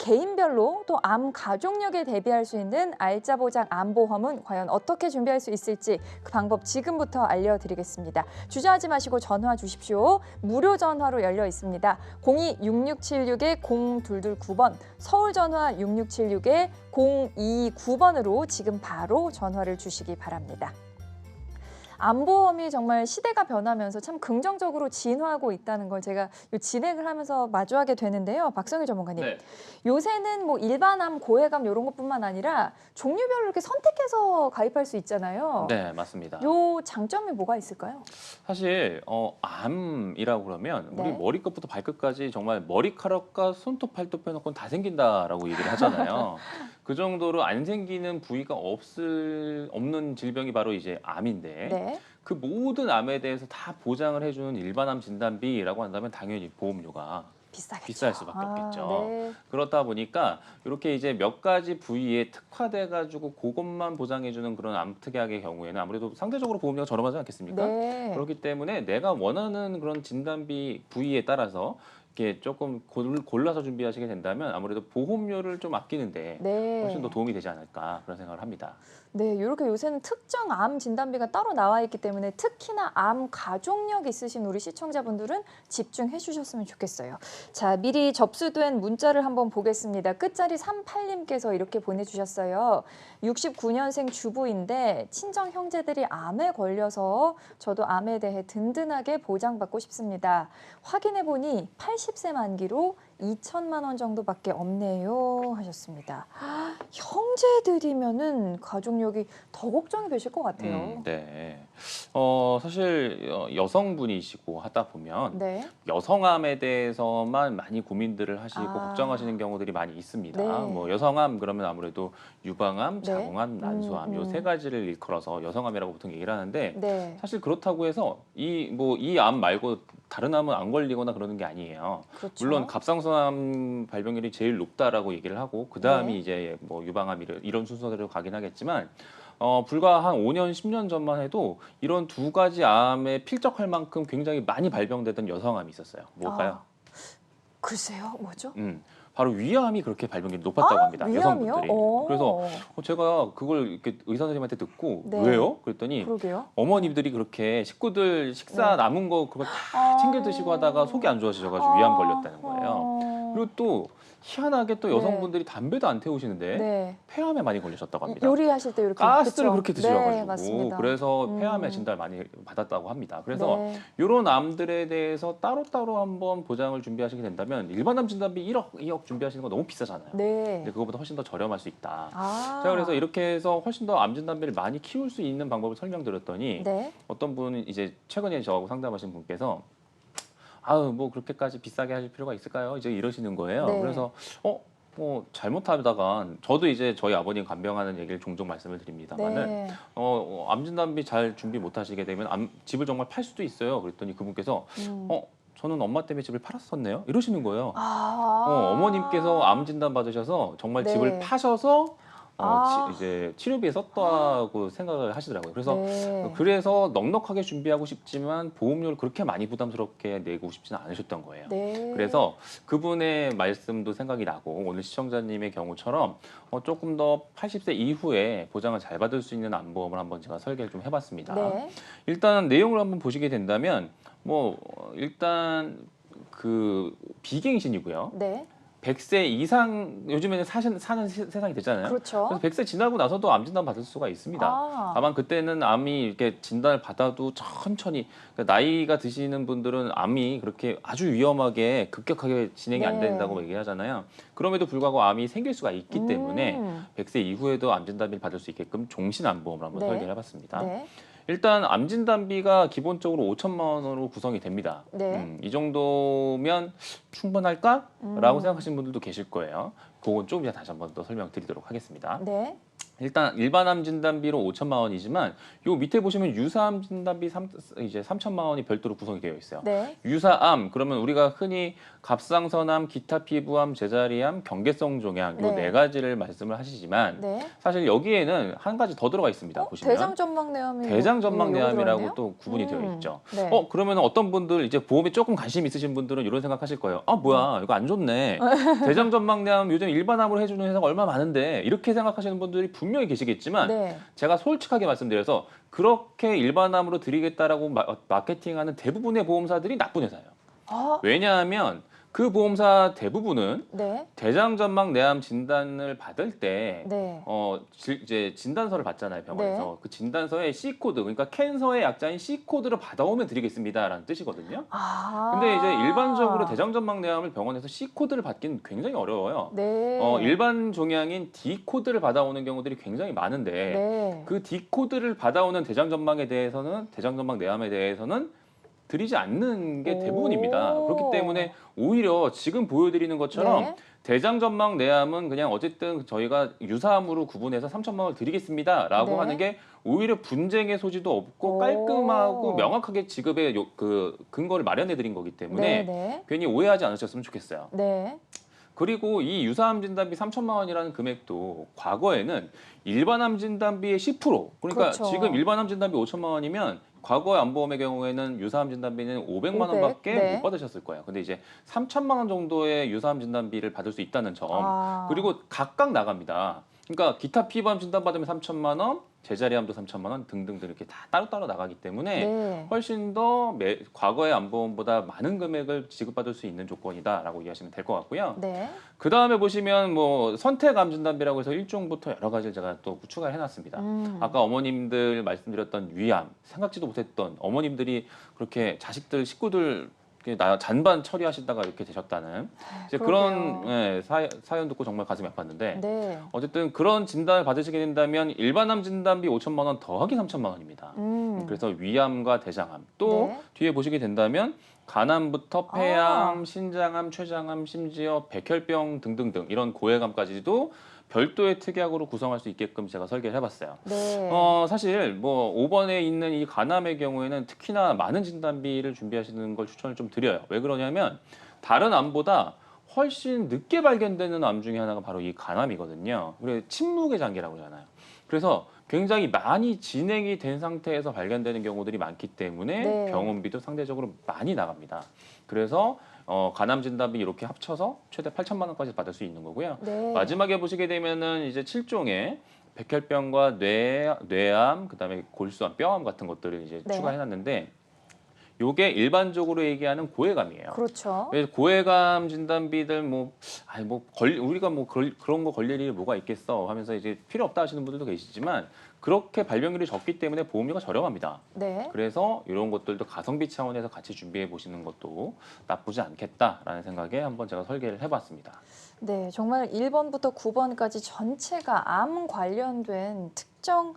개인별로 또 암 가족력에 대비할 수 있는 알짜 보장 암보험은 과연 어떻게 준비할 수 있을지 그 방법 지금부터 알려드리겠습니다. 주저하지 마시고 전화 주십시오. 무료 전화로 열려 있습니다. 02-6676-0229번, 서울 전화 6676-0229번으로 지금 바로 전화를 주시기 바랍니다. 암보험이 정말 시대가 변하면서 참 긍정적으로 진화하고 있다는 걸 제가 진행을 하면서 마주하게 되는데요. 박성일 전문가님, 네. 요새는 뭐 일반암, 고해감 이런 것뿐만 아니라 종류별로 이렇게 선택해서 가입할 수 있잖아요. 네, 맞습니다. 요 장점이 뭐가 있을까요? 사실 암이라고 그러면 우리 네. 머리끝부터 발끝까지 정말 머리카락과 손톱, 발톱 빼놓고는 다 생긴다라고 얘기를 하잖아요. 그 정도로 안 생기는 부위가 없는 질병이 바로 이제 암인데 네. 그 모든 암에 대해서 다 보장을 해주는 일반암 진단비라고 한다면 당연히 보험료가 비싸겠죠. 비쌀 수밖에 없겠죠. 네. 그렇다 보니까 이렇게 이제 몇 가지 부위에 특화돼 가지고 그것만 보장해주는 그런 암 특약의 경우에는 아무래도 상대적으로 보험료가 저렴하지 않겠습니까? 네. 그렇기 때문에 내가 원하는 그런 진단비 부위에 따라서 이렇게 조금 골라서 준비하시게 된다면 아무래도 보험료를 좀 아끼는데 네. 훨씬 더 도움이 되지 않을까 그런 생각을 합니다. 네, 이렇게 요새는 특정 암 진단비가 따로 나와 있기 때문에 특히나 암 가족력 있으신 우리 시청자분들은 집중해 주셨으면 좋겠어요. 자, 미리 접수된 문자를 한번 보겠습니다. 끝자리 38님께서 이렇게 보내주셨어요. 69년생 주부인데 친정 형제들이 암에 걸려서 저도 암에 대해 든든하게 보장받고 싶습니다. 확인해 보니 80세 만기로 2천만 원 정도밖에 없네요 하셨습니다. 형제들이면은 가족력이 더 걱정이 되실 것 같아요. 네. 사실 여성분이시고 하다 보면 네. 여성암에 대해서만 많이 고민들을 하시고 아. 걱정하시는 경우들이 많이 있습니다. 네. 뭐 여성암 그러면 아무래도 유방암, 네. 자궁암, 난소암 요 세 가지를 일컬어서 여성암이라고 보통 얘기를 하는데 네. 사실 그렇다고 해서 이 암 말고 다른 암은 안 걸리거나 그러는 게 아니에요. 그렇죠. 물론 갑상선암 발병률이 제일 높다라고 얘기를 하고 그 다음이 네. 이제 뭐 유방암 이런 순서대로 가긴 하겠지만 불과 한 5년, 10년 전만 해도 이런 두 가지 암에 필적할 만큼 굉장히 많이 발병되던 여성암이 있었어요. 뭘까요? 글쎄요, 뭐죠? 바로 위암이 그렇게 발병률이 높았다고 합니다. 위암이요? 여성분들이. 오. 그래서 제가 그걸 이렇게 의사 선생님한테 듣고 네. 왜요? 그랬더니 그러게요. 어머님들이 그렇게 식구들 식사 네. 남은 거 그걸 다 챙겨 드시고 하다가 속이 안 좋아지셔가지고 위암 걸렸다는 거예요. 그리고 또 희한하게 또 네. 여성분들이 담배도 안 태우시는데 네. 폐암에 많이 걸리셨다고 합니다. 요리하실 때 이렇게 가스를 그쵸? 그렇게 네, 드셔가지고 맞습니다. 그래서 폐암에 진단을 많이 받았다고 합니다. 그래서 네. 이런 암들에 대해서 따로따로 한번 보장을 준비하시게 된다면 일반암 진단비 1억, 2억 준비하시는 거 너무 비싸잖아요. 네. 근데 그거보다 훨씬 더 저렴할 수 있다. 아. 자, 그래서 이렇게 해서 훨씬 더 암 진단비를 많이 키울 수 있는 방법을 설명드렸더니 네. 어떤 분은 이제 최근에 저하고 상담하신 분께서 아유 뭐 그렇게까지 비싸게 하실 필요가 있을까요? 이제 이러시는 거예요. 네. 그래서 뭐 잘못하다가 저도 이제 저희 아버님 간병하는 얘기를 종종 말씀을 드립니다만은 네. 암 진단비 잘 준비 못 하시게 되면 집을 정말 팔 수도 있어요. 그랬더니 그분께서 저는 엄마 때문에 집을 팔았었네요. 이러시는 거예요. 어머님께서 암 진단 받으셔서 정말 네. 집을 파셔서 아. 이제 치료비에 썼다고 생각을 하시더라고요. 그래서 네. 그래서 넉넉하게 준비하고 싶지만 보험료를 그렇게 많이 부담스럽게 내고 싶지는 않으셨던 거예요. 네. 그래서 그분의 말씀도 생각이 나고 오늘 시청자님의 경우처럼 조금 더 80세 이후에 보장을 잘 받을 수 있는 암보험을 한번 제가 설계를 좀 해봤습니다. 네. 일단 내용을 한번 보시게 된다면 일단 그 비갱신이고요. 네. 100세 이상 요즘에는 사는 세상이 됐잖아요. 그렇죠. 그래서 100세 지나고 나서도 암 진단 받을 수가 있습니다. 아. 다만 그때는 암이 이렇게 진단을 받아도 천천히 그러니까 나이가 드시는 분들은 암이 그렇게 아주 위험하게 급격하게 진행이 안 네. 된다고 얘기하잖아요. 그럼에도 불구하고 암이 생길 수가 있기 때문에 100세 이후에도 암 진단비를 받을 수 있게끔 종신암보험을 한번 네. 설계를 해봤습니다. 네. 일단 암 진단비가 기본적으로 5천만 원으로 구성이 됩니다. 네. 이 정도면 충분할까? 라고 생각하시는 분들도 계실 거예요. 그건 조금 이따 다시 한번 더 설명드리도록 하겠습니다. 네. 일단 일반암 진단비로 5천만 원이지만 요 밑에 보시면 유사암 진단비 이제 3천만 원이 별도로 구성이 되어 있어요. 네. 유사암 그러면 우리가 흔히 갑상선암, 기타 피부암, 제자리암, 경계성 종양 요 네. 네 가지를 말씀을 하시지만 네. 사실 여기에는 한 가지 더 들어가 있습니다. 보시면 대장전막내암이 대장전막내암이라고 또 구분이 되어 있죠. 네. 그러면 어떤 분들 이제 보험에 조금 관심 있으신 분들은 이런 생각하실 거예요. 아 뭐야 이거 안 좋네. 대장전막내암 요즘 일반암으로 해주는 회사가 얼마 많은데 이렇게 생각하시는 분들이 분명히 계시겠지만 네. 제가 솔직하게 말씀드려서 그렇게 일반암으로 드리겠다라고 마케팅하는 대부분의 보험사들이 나쁜 회사예요. 아, 왜냐하면 그 보험사 대부분은 네. 대장전막 내암 진단을 받을 때 네. 이제 진단서를 받잖아요, 병원에서. 네. 그 진단서에 C코드, 그러니까 캔서의 약자인 C코드를 받아오면 드리겠습니다라는 뜻이거든요. 아. 근데 이제 일반적으로 대장전막 내암을 병원에서 C코드를 받기는 굉장히 어려워요. 네. 일반 종양인 D코드를 받아오는 경우들이 굉장히 많은데 네. 그 D코드를 받아오는 대장전막 내암에 대해서는 드리지 않는 게 대부분입니다. 오. 그렇기 때문에 오히려 지금 보여드리는 것처럼 네. 대장전막 내암은 그냥 어쨌든 저희가 유사암으로 구분해서 3천만 원을 드리겠습니다라고 네. 하는 게 오히려 분쟁의 소지도 없고 오. 깔끔하고 명확하게 지급의 그 근거를 마련해 드린 거기 때문에 네. 네. 괜히 오해하지 않으셨으면 좋겠어요. 네. 그리고 이 유사암 진단비 3천만 원이라는 금액도 과거에는 일반암 진단비의 10%. 그러니까 그렇죠. 지금 일반암 진단비 5천만 원이면 과거의 암보험의 경우에는 유사암 진단비는 500만 500, 원밖에 네. 못 받으셨을 거예요. 근데 이제 3천만 원 정도의 유사암 진단비를 받을 수 있다는 점. 아. 그리고 각각 나갑니다. 그러니까 기타 피부암 진단 받으면 3천만 원, 제자리암도 3천만 원 등등등 이렇게 다 따로따로 나가기 때문에 네. 훨씬 더 과거의 암보험보다 많은 금액을 지급받을 수 있는 조건이다라고 이해하시면 될 것 같고요. 네. 그 다음에 보시면 뭐 선택암 진단비라고 해서 1종부터 여러 가지를 제가 또 추가를 해놨습니다. 아까 어머님들 말씀드렸던 위암, 생각지도 못했던 어머님들이 그렇게 자식들, 식구들 이렇게 잔반 처리하시다가 이렇게 되셨다는 이제 그런 사연 듣고 정말 가슴이 아팠는데 네. 어쨌든 그런 진단을 받으시게 된다면 일반암 진단비 5천만 원 더하기 3천만 원입니다. 그래서 위암과 대장암 또 네. 뒤에 보시게 된다면 간암부터 아. 폐암, 신장암, 췌장암, 심지어 백혈병 등등등 이런 고해감까지도 별도의 특약으로 구성할 수 있게끔 제가 설계를 해봤어요. 네. 사실 뭐 5번에 있는 이 간암의 경우에는 특히나 많은 진단비를 준비하시는 걸 추천을 좀 드려요. 왜 그러냐면 다른 암보다 훨씬 늦게 발견되는 암 중에 하나가 바로 이 간암이거든요. 그래서 침묵의 장기라고 하잖아요. 그래서 굉장히 많이 진행이 된 상태에서 발견되는 경우들이 많기 때문에 네. 병원비도 상대적으로 많이 나갑니다. 그래서 간암 진단비 이렇게 합쳐서 최대 8천만 원까지 받을 수 있는 거고요. 네. 마지막에 보시게 되면은 이제 7종의 백혈병과 뇌암, 그다음에 골수암, 뼈암 같은 것들을 이제 네. 추가해놨는데 요게 일반적으로 얘기하는 고해감이에요. 그렇죠. 그래서 고해감 진단비들 우리가 그런 거 걸릴 일이 뭐가 있겠어 하면서 이제 필요 없다 하시는 분들도 계시지만 그렇게 발병률이 적기 때문에 보험료가 저렴합니다. 네. 그래서 이런 것들도 가성비 차원에서 같이 준비해 보시는 것도 나쁘지 않겠다라는 생각에 한번 제가 설계를 해봤습니다. 네, 정말 1번부터 9번까지 전체가 암 관련된 특정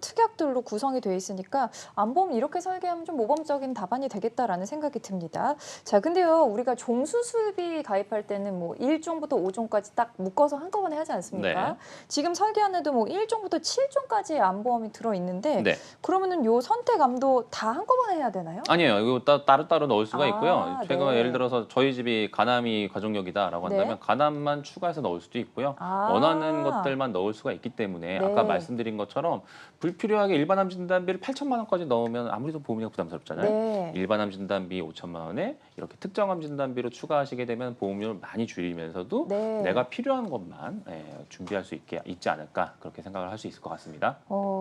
특약들로 구성이 돼 있으니까 암보험 이렇게 설계하면 좀 모범적인 답안이 되겠다라는 생각이 듭니다. 자, 근데요, 우리가 종수술비 가입할 때는 뭐 1종부터 5종까지 딱 묶어서 한꺼번에 하지 않습니까? 네. 지금 설계안에도 뭐 1종부터 7종까지 암보험이 들어 있는데 네. 그러면은 요 선택암도 다 한꺼번에 해야 되나요? 아니에요. 이거 따로따로 넣을 수가 있고요. 제가 네. 예를 들어서 저희 집이 간암이 가족력이다라고 한다면 네. 간암만 추가해서 넣을 수도 있고요. 원하는 것들만 넣을 수가 있기 때문에 네. 아까 말씀드린 것처럼 불필요하게 일반암 진단비를 8천만 원까지 넣으면 아무래도 보험료가 부담스럽잖아요. 네. 일반암 진단비 5천만 원에 이렇게 특정암 진단비로 추가하시게 되면 보험료를 많이 줄이면서도 네. 내가 필요한 것만 준비할 수 있지 않을까 그렇게 생각을 할 수 있을 것 같습니다.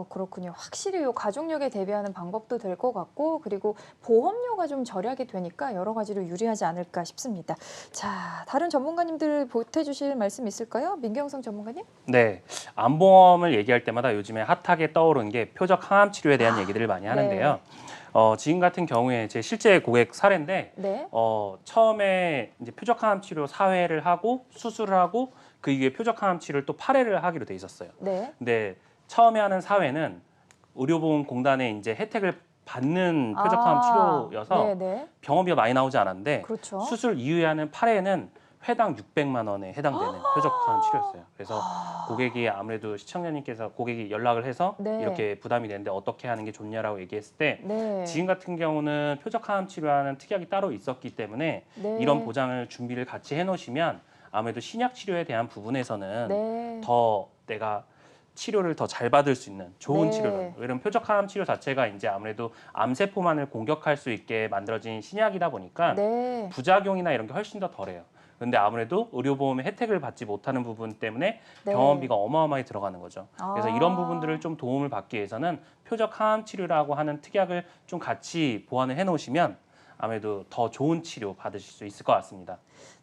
그렇군요. 확실히 요 가족력에 대비하는 방법도 될 것 같고 그리고 보험료가 좀 절약이 되니까 여러 가지로 유리하지 않을까 싶습니다. 자, 다른 전문가님들 보태주실 말씀 있을까요? 민경성 전문가님? 네, 암보험을 얘기할 때마다 요즘에 핫하게 떠오르는 게 표적 항암 치료에 대한 얘기들을 많이 하는데요. 지금 같은 경우에 제 실제 고객 사례인데 네. 처음에 이제 표적 항암 치료 4회를 하고 수술을 하고 그 이후에 표적 항암 치료를 또 8회를 하기로 돼 있었어요. 네. 근데 처음에 하는 4회는 의료보험공단에 이제 혜택을 받는 표적 항암 치료여서 네. 병원비가 많이 나오지 않았는데 그렇죠. 수술 이후에 하는 8회는 회당 600만 원에 해당되는 표적암 치료였어요. 그래서 고객이 아무래도 시청자님께서 고객이 연락을 해서 네. 이렇게 부담이 되는데 어떻게 하는 게 좋냐라고 얘기했을 때 네. 지금 같은 경우는 표적암 치료하는 특약이 따로 있었기 때문에 네. 이런 보장을 준비를 같이 해놓으시면 아무래도 신약 치료에 대한 부분에서는 네. 더 내가 치료를 더 잘 받을 수 있는 좋은 네. 치료를. 왜냐면 표적암 치료 자체가 이제 아무래도 암세포만을 공격할 수 있게 만들어진 신약이다 보니까 네. 부작용이나 이런 게 훨씬 더 덜해요. 근데 아무래도 의료보험의 혜택을 받지 못하는 부분 때문에 네. 병원비가 어마어마하게 들어가는 거죠. 그래서 아. 이런 부분들을 좀 도움을 받기 위해서는 표적 항암 치료라고 하는 특약을 좀 같이 보완을 해놓으시면 아무래도 더 좋은 치료 받으실 수 있을 것 같습니다.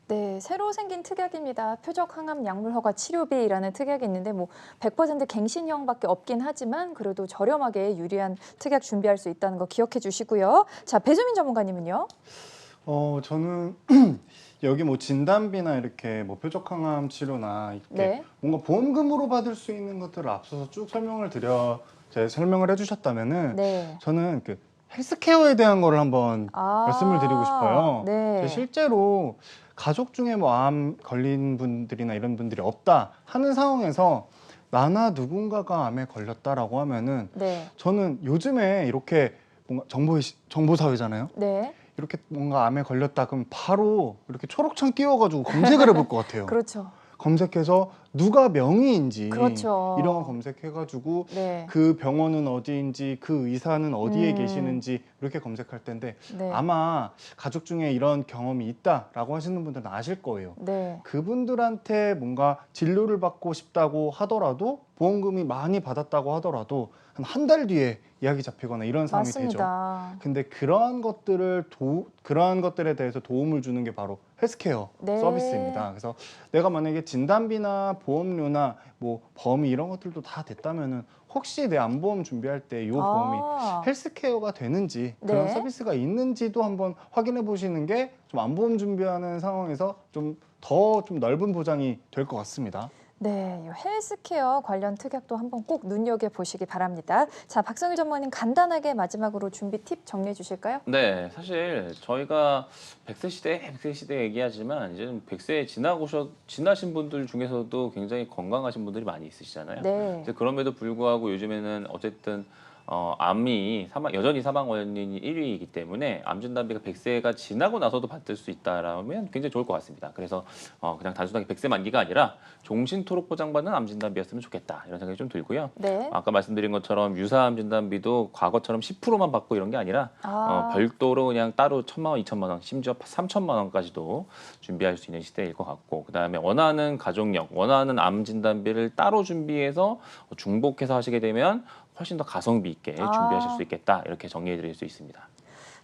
네, 새로 생긴 특약입니다. 표적 항암 약물 허가 치료비라는 특약이 있는데 뭐 100% 갱신형밖에 없긴 하지만 그래도 저렴하게 유리한 특약 준비할 수 있다는 거 기억해 주시고요. 자, 배수민 전문가님은요? 저는 여기 뭐 진단비나 이렇게 뭐 표적항암 치료나 이렇게 네. 뭔가 보험금으로 받을 수 있는 것들을 앞서서 쭉 설명을 해주셨다면은 네. 저는 그 헬스케어에 대한 거를 한번 말씀을 드리고 싶어요. 네. 제가 실제로 가족 중에 뭐 암 걸린 분들이나 이런 분들이 없다 하는 상황에서 나나 누군가가 암에 걸렸다라고 하면은 네. 저는 요즘에 이렇게 뭔가 정보 사회잖아요. 네. 이렇게 뭔가 암에 걸렸다 그럼 바로 이렇게 초록창 띄워가지고 검색을 해볼 것 같아요. 그렇죠. 검색해서 누가 명의인지 그렇죠. 이런 거 검색해가지고 네. 그 병원은 어디인지 그 의사는 어디에 음. 계시는지 이렇게 검색할 텐데 네. 아마 가족 중에 이런 경험이 있다라고 하시는 분들은 아실 거예요. 네. 그분들한테 뭔가 진료를 받고 싶다고 하더라도 보험금이 많이 받았다고 하더라도 한 달 뒤에 예약이 잡히거나 이런 상황이 되죠. 맞습니다. 근데 그러한 것들에 대해서 도움을 주는 게 바로 헬스케어 네. 서비스입니다. 그래서 내가 만약에 진단비나 보험료나 뭐 범위 이런 것들도 다 됐다면은 혹시 내 암보험 준비할 때 이 보험이 헬스케어가 되는지 그런 네. 서비스가 있는지도 한번 확인해 보시는 게 좀 암보험 준비하는 상황에서 좀 더 좀 넓은 보장이 될 것 같습니다. 네, 이 헬스케어 관련 특약도 한번 꼭 눈여겨보시기 바랍니다. 자, 박성일 전문가님 간단하게 마지막으로 준비 팁 정리해 주실까요? 네, 사실 저희가 100세 시대 얘기하지만 이제 100세 지나신 분들 중에서도 굉장히 건강하신 분들이 많이 있으시잖아요. 네. 이제 그럼에도 불구하고 요즘에는 어쨌든 암이 여전히 사망 원인이 1위이기 때문에 암 진단비가 100세가 지나고 나서도 받을 수 있다라면 굉장히 좋을 것 같습니다. 그래서 그냥 단순하게 100세 만기가 아니라 종신토록 보장받는 암 진단비였으면 좋겠다 이런 생각이 좀 들고요. 네. 아까 말씀드린 것처럼 유사암 진단비도 과거처럼 10%만 받고 이런 게 아니라 별도로 그냥 따로 1,000만 원, 2,000만 원, 심지어 3,000만 원까지도 준비할 수 있는 시대일 것 같고 그다음에 원하는 가족력, 원하는 암 진단비를 따로 준비해서 중복해서 하시게 되면 훨씬 더 가성비 있게 준비하실 수 있겠다 이렇게 정리해 드릴 수 있습니다.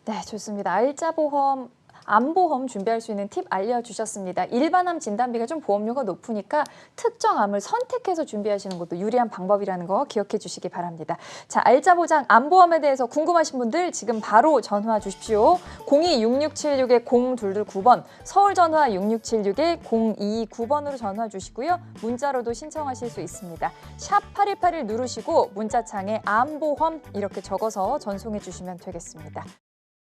네, 좋습니다. 알짜보험, 암보험 준비할 수 있는 팁 알려주셨습니다. 일반암 진단비가 좀 보험료가 높으니까 특정 암을 선택해서 준비하시는 것도 유리한 방법이라는 거 기억해 주시기 바랍니다. 자, 알짜보장 암보험에 대해서 궁금하신 분들 지금 바로 전화 주십시오. 02-6676-0229번, 서울 전화 6676-0229번으로 전화 주시고요. 문자로도 신청하실 수 있습니다. 샵 8181 누르시고 문자창에 암보험 이렇게 적어서 전송해 주시면 되겠습니다.